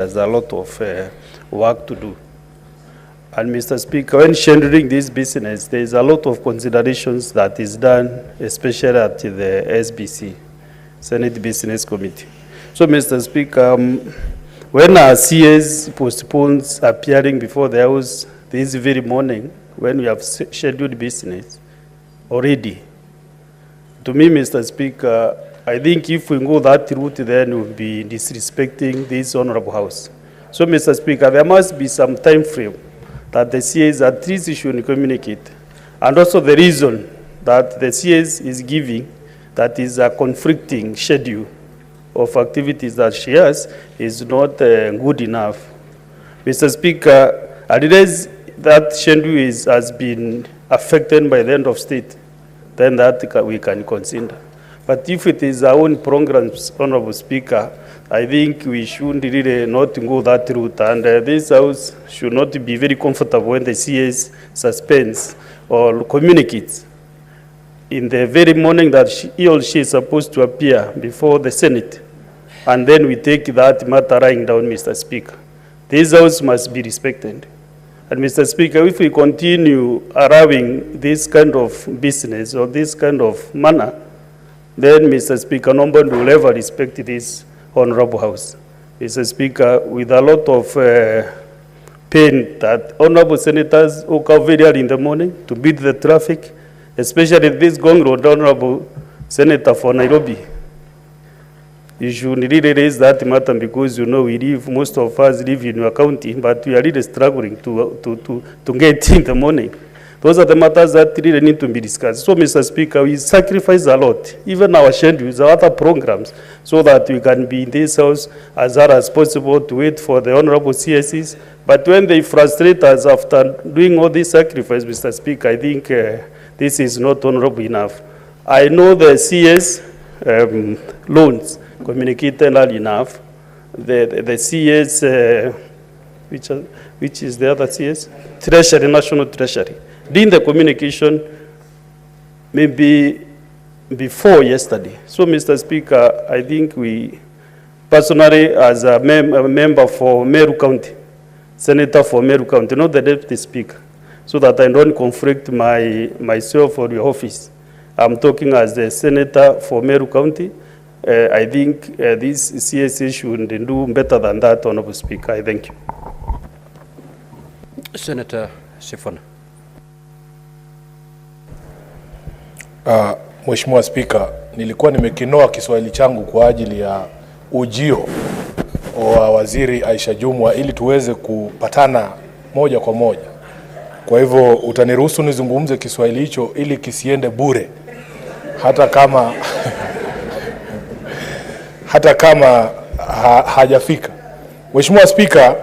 There's a lot of work to do. And Mr. Speaker, when scheduling this business, there's a lot of considerations that is done, especially at the SBC, Senate Business Committee. So, Mr. Speaker, when our CS postpones appearing before the House this very morning, when we have scheduled business already, to me, Mr. Speaker, I think if we go that route, then we'll be disrespecting this Honorable House. So, Mr. Speaker, there must be some time frame that the CS at least should communicate. And also the reason that the CS is giving that is a conflicting schedule of activities that she has is not good enough. Mr. Speaker, unless that schedule has been affected by the end of state, then that we can consider. But if it is our own programs, Honorable Speaker, I think we should really not go that route. And this House should not be very comfortable when the CS suspends or communicates in the very morning that he or she is supposed to appear before the Senate. And then we take that matter lying down, Mr. Speaker. This House must be respected. And Mr. Speaker, if we continue allowing this kind of business or this kind of manner, then, Mr. Speaker, nobody will ever respect this Honorable House. Mr. Speaker, with a lot of pain that Honorable Senators woke up very early in the morning to beat the traffic, especially this Gong Road Honorable Senator for Nairobi. You should really raise that matter because, you know, most of us live in your county, but we are really struggling to get in the morning. Those are the matters that really need to be discussed. So, Mr. Speaker, we sacrifice a lot, even our schedules, our other programs, so that we can be in this House as hard as possible to wait for the Honorable CSEs. But when they frustrate us after doing all this sacrifice, Mr. Speaker, I think this is not honorable enough. I know the CS loans communicated early enough. The CS, which is the other CS? Treasury, National Treasury. Doing the communication maybe before yesterday. So, Mr. Speaker, I think we personally, as a member for Meru County, Senator for Meru County, not the Deputy Speaker, so that I don't conflict myself or your office. I'm talking as the Senator for Meru County. I think this CSA should do better than that, Honorable Speaker. I thank you. Senator Sifuna. Mheshimiwa Spika, nilikuwa nimekinoa Kiswahili changu kwa ajili ya ujio wa Waziri Aisha Jumwa ili tuweze kupatana moja kwa moja. Kwa hivyo utaniruhusu nizungumze Kiswahili hicho ili kisiende bure. Hata kama hajafika. Mheshimiwa Spika,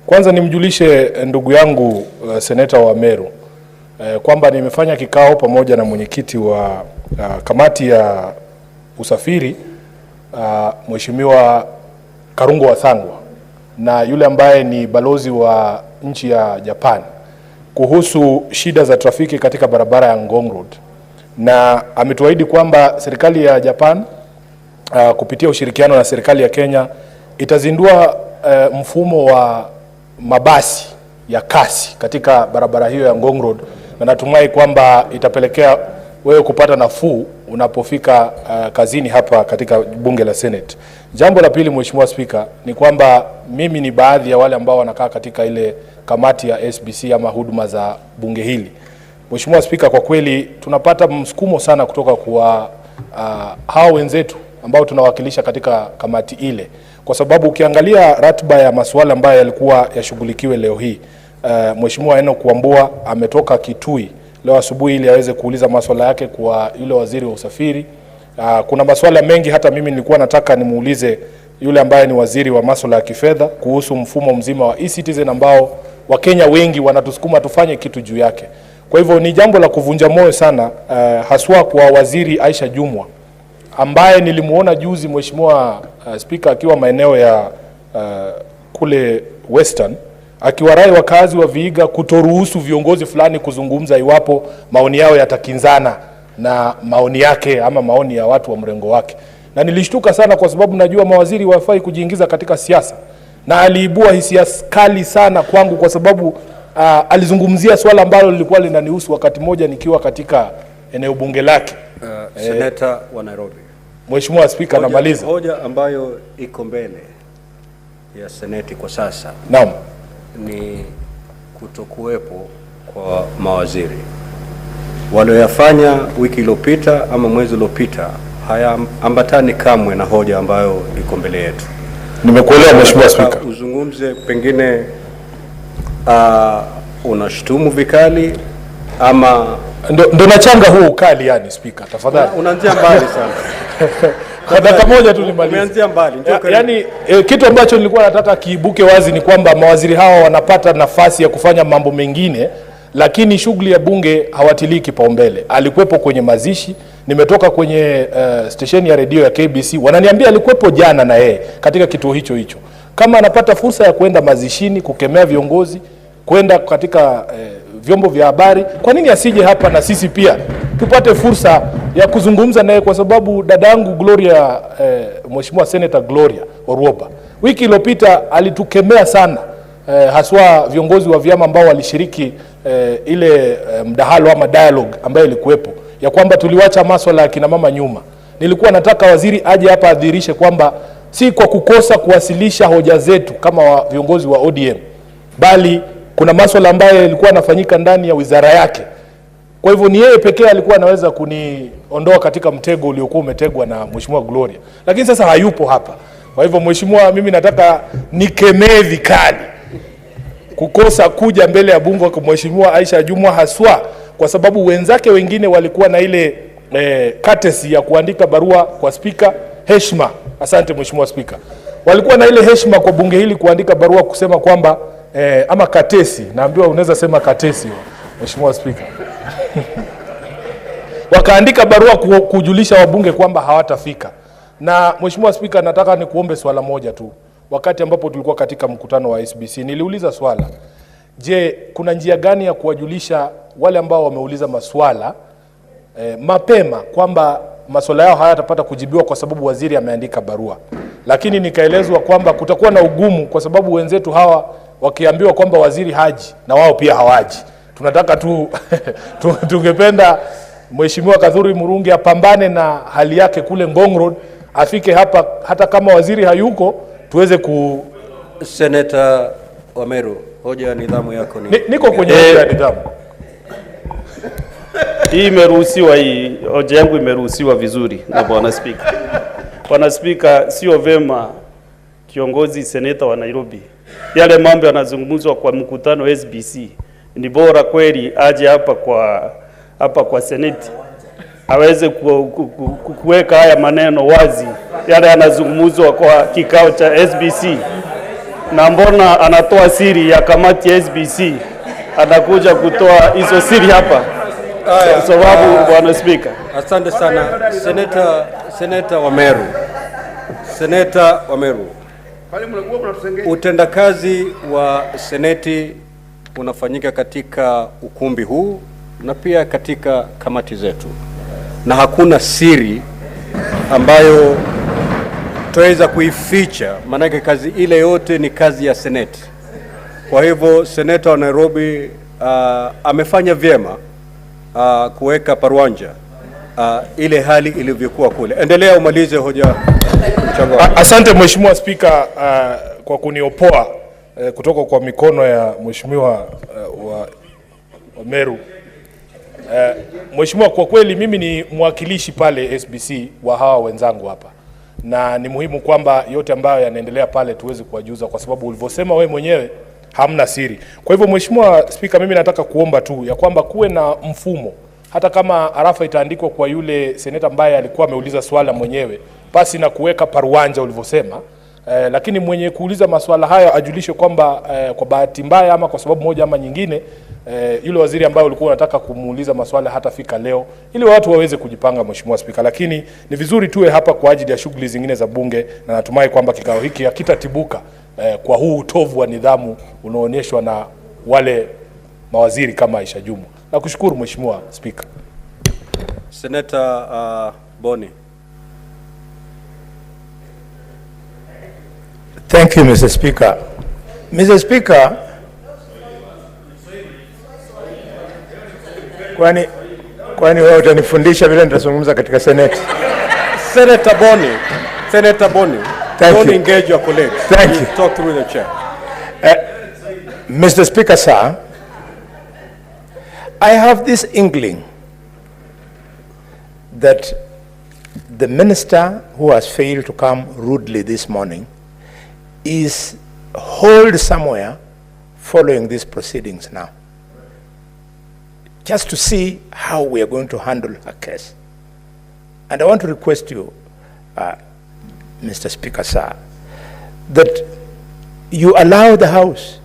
kwanza nimjulishe ndugu yangu seneta wa Meru kwamba nimefanya kikao pamoja na mwenyekiti wa kamati ya usafiri Mheshimiwa Karungo Wathangwa na yule ambaye ni balozi wa nchi ya Japan kuhusu shida za trafiki katika barabara ya Ngong Road, na ametuahidi kwamba serikali ya Japan kupitia ushirikiano na serikali ya Kenya itazindua mfumo wa mabasi ya kasi katika barabara hiyo ya Ngong Road, na natumai kwamba itapelekea wewe kupata nafuu unapofika kazini hapa katika bunge la Senate. Jambo la pili, Mheshimiwa Spika, ni kwamba mimi ni baadhi ya wale ambao wanakaa katika ile kamati ya SBC ama huduma za bunge hili. Mheshimiwa Spika, kwa kweli tunapata msukumo sana kutoka kwa hao wenzetu ambao tunawakilisha katika kamati ile, kwa sababu ukiangalia ratiba ya masuala ambayo yalikuwa yashughulikiwe leo hii, Mheshimiwa Enoch Wambua ametoka Kitui leo asubuhi ili aweze kuuliza masuala yake kwa yule waziri wa usafiri. Kuna masuala mengi hata mimi nilikuwa nataka nimuulize yule ambaye ni waziri wa masuala ya kifedha kuhusu mfumo mzima wa e-citizen ambao Wakenya wengi wanatusukuma tufanye kitu juu yake. Kwa hivyo ni jambo la kuvunja moyo sana, haswa kwa waziri Aisha Jumwa ambaye nilimuona juzi, Mheshimiwa Speaker, akiwa maeneo ya kule Western, akiwarai wakazi wa Vihiga kutoruhusu viongozi fulani kuzungumza iwapo maoni yao yatakinzana na maoni yake ama maoni ya watu wa mrengo wake. Na nilishtuka sana kwa sababu najua mawaziri wafai kujiingiza katika siasa. na aliibua hisia kali sana kwangu kwa sababu alizungumzia swala ambalo lilikuwa linanihusu wakati moja nikiwa katika eneo bunge lake. Seneta wa Nairobi. Mheshimiwa Spika, namaliza. Hoja ambayo iko mbele ya Seneti kwa sasa, naam, ni kutokuwepo kwa mawaziri. Walioyafanya wiki iliyopita ama mwezi uliopita hayaambatani kamwe na hoja ambayo iko mbele yetu. Nimekuelewa Mheshimiwa Spika. Uzungumze pengine unashtumu vikali ama ndo nachanga huo ukali yani Spika, tafadhali. Unaanzia mbali sana. Kwa dakika moja tu nimalize. Umeanzia mbali. Yaani kitu ambacho nilikuwa nataka kiibuke wazi ni kwamba mawaziri hawa wanapata nafasi ya kufanya mambo mengine, lakini shughuli ya bunge hawatilii kipaumbele. Alikuwepo kwenye mazishi, nimetoka kwenye station ya redio ya KBC, wananiambia alikuwepo jana na yeye katika kituo hicho. Kama anapata fursa ya kwenda mazishini, kukemea viongozi, kwenda katika vyombo vya habari, kwa nini asije hapa na sisi pia tupate fursa ya kuzungumza naye? Kwa sababu dadangu Gloria, Mheshimiwa Senator Gloria Oruoba, wiki iliyopita alitukemea sana, haswa viongozi wa vyama ambao walishiriki ile mdahalo ama dialogue ambayo ilikuwepo, ya kwamba tuliwacha masuala ya kina mama nyuma. Nilikuwa nataka waziri aje hapa adhirishe kwamba si kwa kukosa kuwasilisha hoja zetu kama viongozi wa ODM, bali kuna masuala ambayo yalikuwa yanafanyika ndani ya wizara yake. Kwa hivyo ni yeye pekee alikuwa anaweza kuniondoa katika mtego uliokuwa umetegwa na Mheshimiwa Gloria. Lakini sasa hayupo hapa. Kwa hivyo Mheshimiwa, mimi nataka nikemee vikali kukosa kuja mbele ya bunge kwa Mheshimiwa Aisha Jumwa, haswa kwa sababu wenzake wengine walikuwa na ile courtesy ya kuandika barua kwa Spika. Heshima, asante Mheshimiwa Spika. Walikuwa na ile heshima kwa bunge hili kuandika barua kusema kwamba ama katesi, naambiwa unaweza sema katesi Mheshimiwa Spika. Wakaandika barua kujulisha wabunge kwamba hawatafika. Na Mheshimiwa Spika, nataka nikuombe swala moja tu. Wakati ambapo tulikuwa katika mkutano wa SBC, niliuliza swala, je, kuna njia gani ya kuwajulisha wale ambao wameuliza maswala mapema kwamba maswala yao hayatapata kujibiwa kwa sababu waziri ameandika barua? Lakini nikaelezwa kwamba kutakuwa na ugumu kwa sababu wenzetu hawa wakiambiwa kwamba waziri haji na wao pia hawaji. Tunataka tu tungependa Mheshimiwa Kadhuri Murungi apambane na hali yake kule Ngong Road, afike hapa hata kama waziri hayuko tuweze Senator Wameru, hoja ya nidhamu yako ni niko kwenye hoja ya nidhamu. Hii imeruhusiwa, hii hoja yangu imeruhusiwa vizuri na Bwana Spika. Bwana Spika, sio vema kiongozi seneta wa Nairobi yale mambo yanazungumzwa kwa mkutano SBC, ni bora kweli aje hapa kwa seneti aweze kuweka haya maneno wazi yale yanazungumzwa kwa kikao cha SBC. Na mbona anatoa siri ya kamati ya SBC, anakuja kutoa hizo siri hapa? Kwa sababu Bwana Spika. Asante sana Senator Wameru. Senator Wameru, utendakazi wa seneti unafanyika katika ukumbi huu na pia katika kamati zetu, na hakuna siri ambayo tuweza kuificha, maanake kazi ile yote ni kazi ya seneti. Kwa hivyo Senator wa Nairobi amefanya vyema kuweka parwanja ile hali ilivyokuwa kule. Endelea umalize hoja. Asante Mheshimiwa Spika kwa kuniopoa kutoka kwa mikono ya Mheshimiwa Wameru. Mheshimiwa, kwa kweli mimi ni mwakilishi pale SBC wa hawa wenzangu hapa, na ni muhimu kwamba yote ambayo yanaendelea pale tuweze kuwajuza, kwa sababu ulivyosema wewe mwenyewe hamna siri. Kwa hivyo Mheshimiwa Spika, mimi nataka kuomba tu ya kwamba kuwe na mfumo, hata kama arafa itaandikwa kwa yule seneta ambaye alikuwa ameuliza swala mwenyewe, basi na kuweka paruanja ulivyosema, lakini mwenye kuuliza maswala haya ajulishe kwamba kwa bahati mbaya ama kwa sababu moja ama nyingine yule waziri ambaye ulikuwa unataka kumuuliza maswala hatafika leo, ili watu waweze kujipanga Mheshimiwa Spika. Lakini ni vizuri tuwe hapa kwa ajili ya shughuli zingine za bunge, na natumai kwamba kikao hiki hakitatibuka kwa huu utovu wa nidhamu unaoonyeshwa na wale mawaziri kama Aisha Jumwa. Nakushukuru Mheshimiwa Spika. Senator Boni. Thank you, Mr. Speaker. Mr. Speaker, kwani wewe utanifundisha vile nitazungumza katika Senate? Senator Boni, don't engage your colleagues. Thank you. Talk through the chair. Mr. Speaker, sir, I have this inkling that the minister who has failed to come rudely this morning is holed somewhere following these proceedings now, just to see how we are going to handle her case. And I want to request you, Mr. Speaker, sir, that you allow the House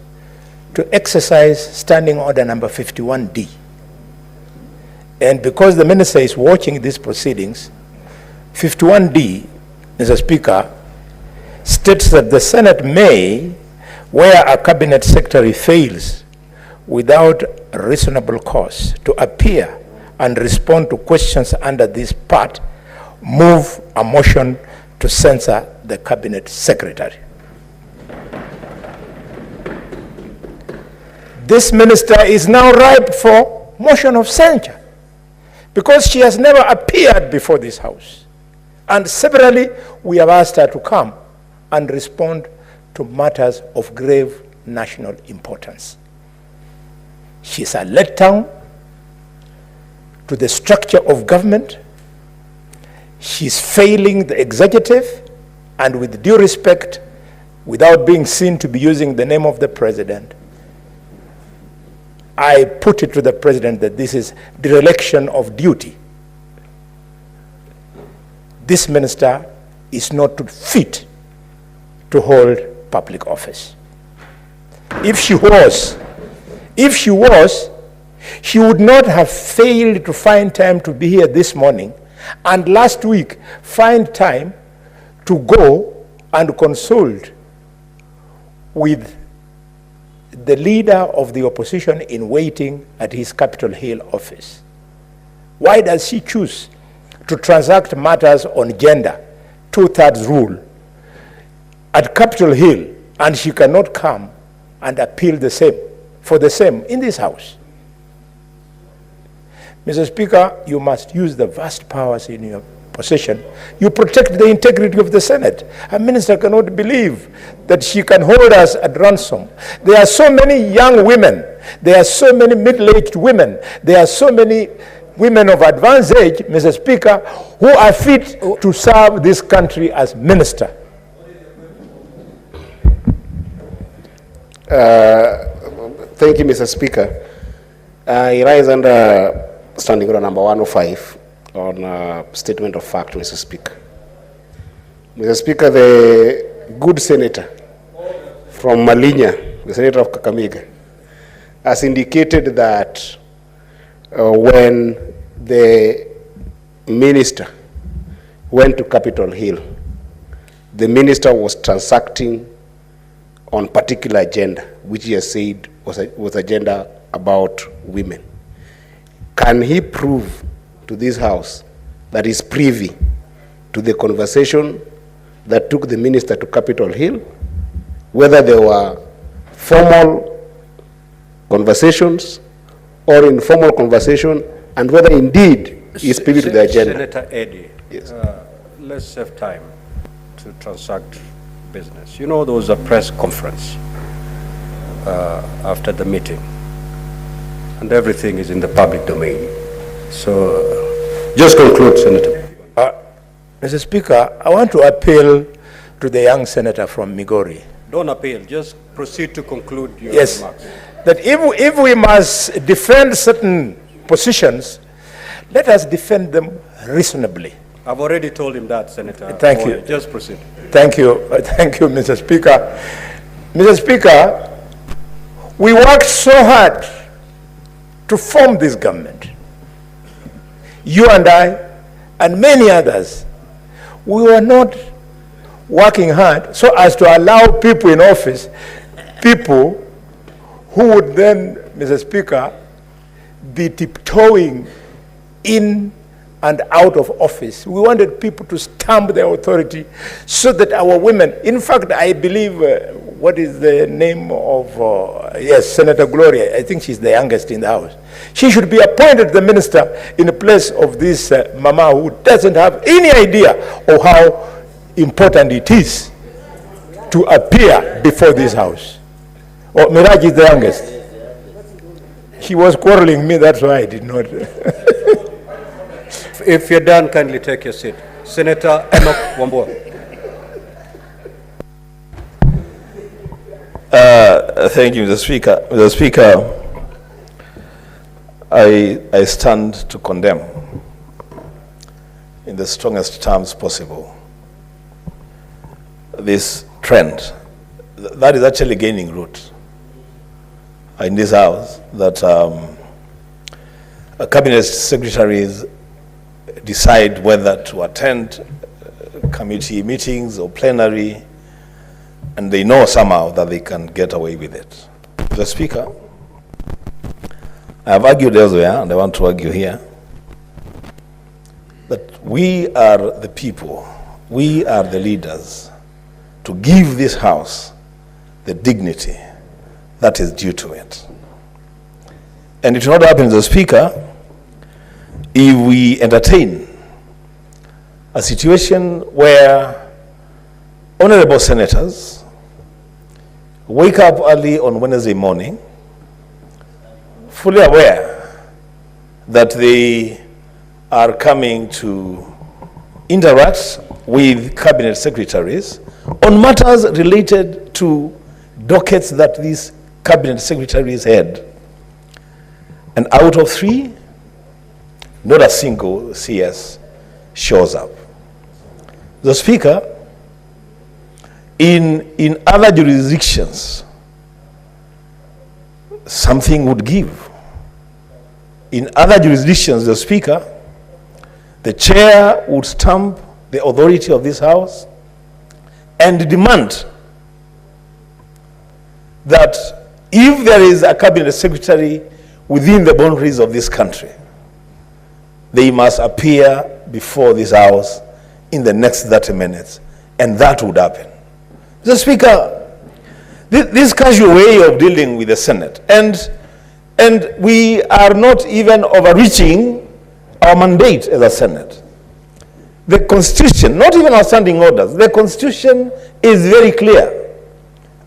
to exercise Standing Order number 51D. And because the minister is watching these proceedings, 51D, Mr. Speaker, states that the Senate may, where a cabinet secretary fails without reasonable cause to appear and respond to questions under this part, move a motion to censure the cabinet secretary. This minister is now ripe for motion of censure because she has never appeared before this House. And severally, we have asked her to come and respond to matters of grave national importance. She's a letdown to the structure of government. She's failing the executive, and with due respect, without being seen to be using the name of the president, I put it to the president that this is dereliction of duty. This minister is not fit to hold public office. If she was, she would not have failed to find time to be here this morning, and last week find time to go and consult with the leader of the opposition in waiting at his Capitol Hill office. Why does she choose to transact matters on gender, 2/3 rule, at Capitol Hill, and she cannot come and appeal the same, for the same in this House? Mr. Speaker, you must use the vast powers in your possession. You protect the integrity of the Senate. A minister cannot believe that she can hold us at ransom. There are so many young women. There are so many middle-aged women. There are so many women of advanced age, Mr. Speaker, who are fit to serve this country as minister. Thank you, Mr. Speaker. I rise under Standing Order number 105 on statement of fact, Mr. Speaker. Mr. Speaker, the good senator from Malinya, the senator of Kakamega, has indicated that when the minister went to Capitol Hill, the minister was transacting on particular agenda, which he has said was agenda about women. Can he prove to this House that is privy to the conversation that took the minister to Capitol Hill, whether there were formal conversations or informal conversation, and whether indeed he is privy to the agenda? Senator Eddie, yes. Let's have time to transact business. You know, there was a press conference after the meeting, and everything is in the public domain. So, just conclude, Senator. Mr. Speaker, I want to appeal to the young senator from Migori. Don't appeal, just proceed to conclude your Yes, remarks. that if we must defend certain positions, let us defend them reasonably. I've already told him that, Senator. Thank you. Just proceed. Thank you, Mr. Speaker. Mr. Speaker, we worked so hard to form this government. You and I, and many others, we were not working hard so as to allow people in office, people who would then, Mr. Speaker, be tiptoeing in and out of office. We wanted people to stamp their authority so that our women, in fact, I believe, what is the name of, yes, Senator Gloria, I think she's the youngest in the House. She should be appointed the minister in place of this mama who doesn't have any idea of how important it is to appear before this House. Oh, Miraj is the youngest. She was quarreling me, that's why I did not. If you're done, kindly take your seat. Senator Enoch Wambua. Thank you, Mr. Speaker. Mr. Speaker, I stand to condemn in the strongest terms possible this trend that is actually gaining root in this House, that cabinet secretaries decide whether to attend committee meetings or plenary, and they know somehow that they can get away with it. Mr. Speaker, I have argued elsewhere, and I want to argue here, that we are the people, we are the leaders, to give this House the dignity that is due to it. And it will not happen, Mr. Speaker, if we entertain a situation where honorable senators wake up early on Wednesday morning, fully aware that they are coming to interact with cabinet secretaries on matters related to dockets that these cabinet secretaries had. And out of 3, not a single CS shows up. The Speaker, in other jurisdictions, something would give. In other jurisdictions, the Speaker, the chair would stamp the authority of this House and demand that if there is a cabinet secretary within the boundaries of this country, they must appear before this House in the next 30 minutes, and that would happen. Mr. Speaker, this casual way of dealing with the Senate, and we are not even overreaching our mandate as a Senate. The Constitution, not even our standing orders, the Constitution is very clear.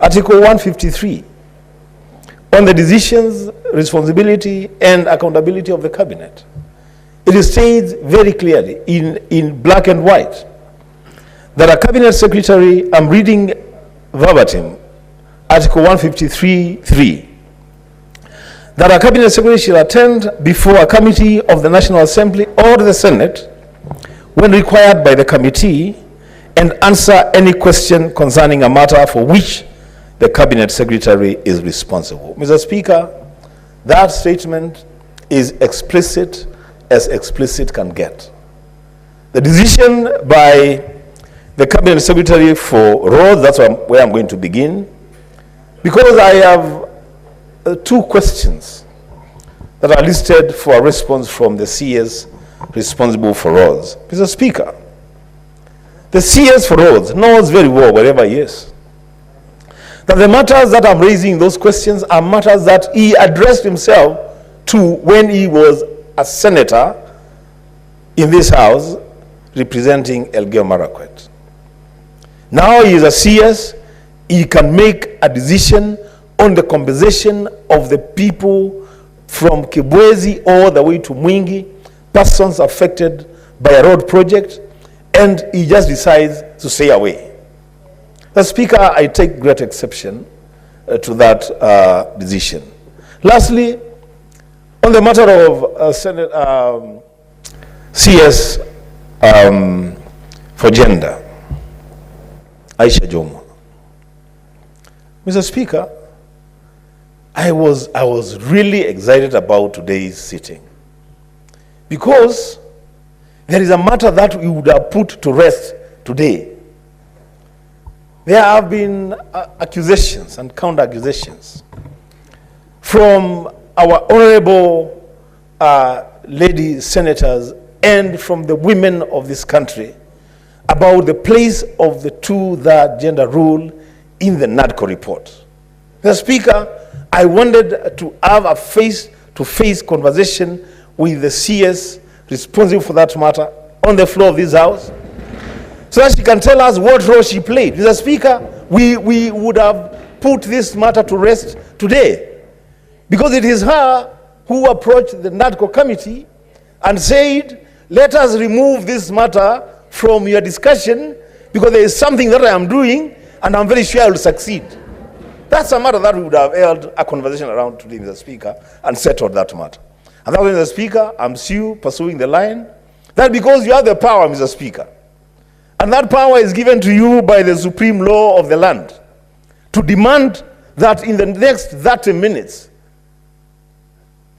Article 153, on the decisions, responsibility, and accountability of the cabinet. It states very clearly in black and white that a cabinet secretary, I'm reading verbatim, Article 153(3), that a cabinet secretary shall attend before a committee of the National Assembly or the Senate when required by the committee and answer any question concerning a matter for which the cabinet secretary is responsible. Mr. Speaker, that statement is explicit as explicit can get. The decision by the cabinet secretary for roads, that's where I'm going to begin, because I have 2 questions that are listed for a response from the CS responsible for roads. Mr. Speaker, the CS for roads knows very well, wherever he is, that the matters that I'm raising, those questions, are matters that he addressed himself to when he was a senator in this House representing Elgeyo Marakwet. Now he is a CS, he can make a decision on the compensation of the people from Kibwezi all the way to Mwingi, persons affected by a road project, and he just decides to stay away. The Speaker, I take great exception to that decision. Lastly, on the matter of CS for gender, Aisha Jomo. Mr. Speaker, I was really excited about today's sitting because there is a matter that we would have put to rest today. There have been accusations and counter-accusations from our honorable lady senators and from the women of this country about the place of the two-third gender rule in the NADCO report. Mr. Speaker, I wanted to have a face-to-face conversation with the CS responsible for that matter on the floor of this House, so that she can tell us what role she played. Mr. Speaker, we would have put this matter to rest today, because it is her who approached the NADCO committee and said, let us remove this matter from your discussion, because there is something that I am doing and I'm very sure I will succeed. That's a matter that we would have held a conversation around today, Mr. Speaker, and settled that matter. And that's why, Mr. Speaker, I'm still pursuing the line that because you have the power, Mr. Speaker, and that power is given to you by the supreme law of the land, to demand that in the next 30 minutes,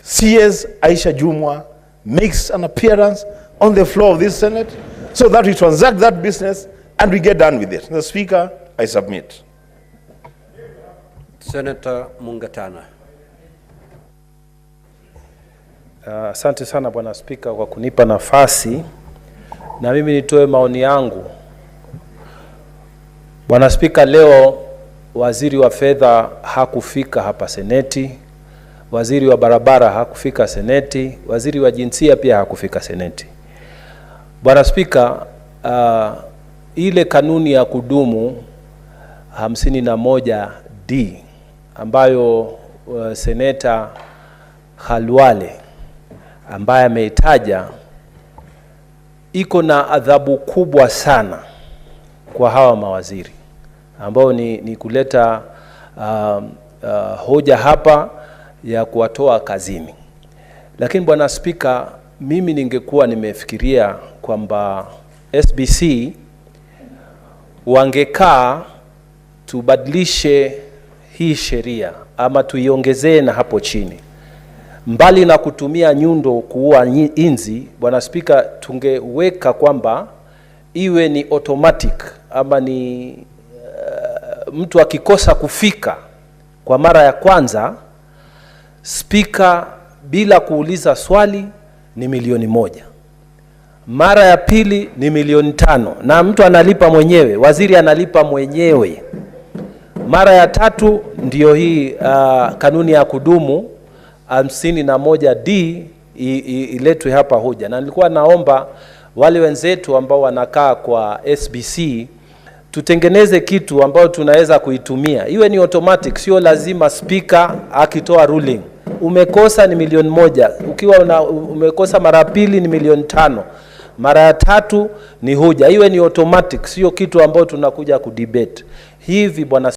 CS Aisha Jumwa makes an appearance on the floor of this Senate so that we transact that business and we get done with it. Mr. Speaker, I submit. Senator Mungatana. Asante sana Bwana Spika kwa kunipa nafasi na mimi nitoe maoni yangu. Bwana Spika, leo waziri wa fedha hakufika hapa Seneti, waziri wa barabara hakufika Seneti, waziri wa jinsia pia hakufika Seneti. Bwana Spika, ile kanuni ya kudumu 51D ambayo Seneta Khalwale ambaye ameitaja iko na adhabu kubwa sana kwa hawa mawaziri ambao ni kuleta hoja hapa ya kuwatoa kazini. Lakini Bwana Spika, mimi ningekuwa nimefikiria kwamba SBC wangekaa tubadilishe hii sheria ama tuiongezee na hapo chini. Mbali na kutumia nyundo kuua inzi, Bwana Spika, tungeweka kwamba iwe ni automatic ama ni mtu akikosa kufika kwa mara ya kwanza, Spika bila kuuliza swali ni $1,000,000. Mara ya pili ni $5,000,000 na mtu analipa mwenyewe, waziri analipa mwenyewe. Mara ya tatu ndio hii kanuni ya kudumu 51D iletwe hapa hoja. Na nilikuwa naomba wale wenzetu ambao wanakaa kwa SBC tutengeneze kitu ambao tunaweza kuitumia. Iwe ni automatic, sio lazima speaker akitoa ruling. Umekosa ni $1,000,000. Ukiwa umekosa mara pili ni $5,000,000. Mara ya tatu ni hoja. Iwe ni automatic, sio kitu ambao tunakuja kudebate. Hivi Bwana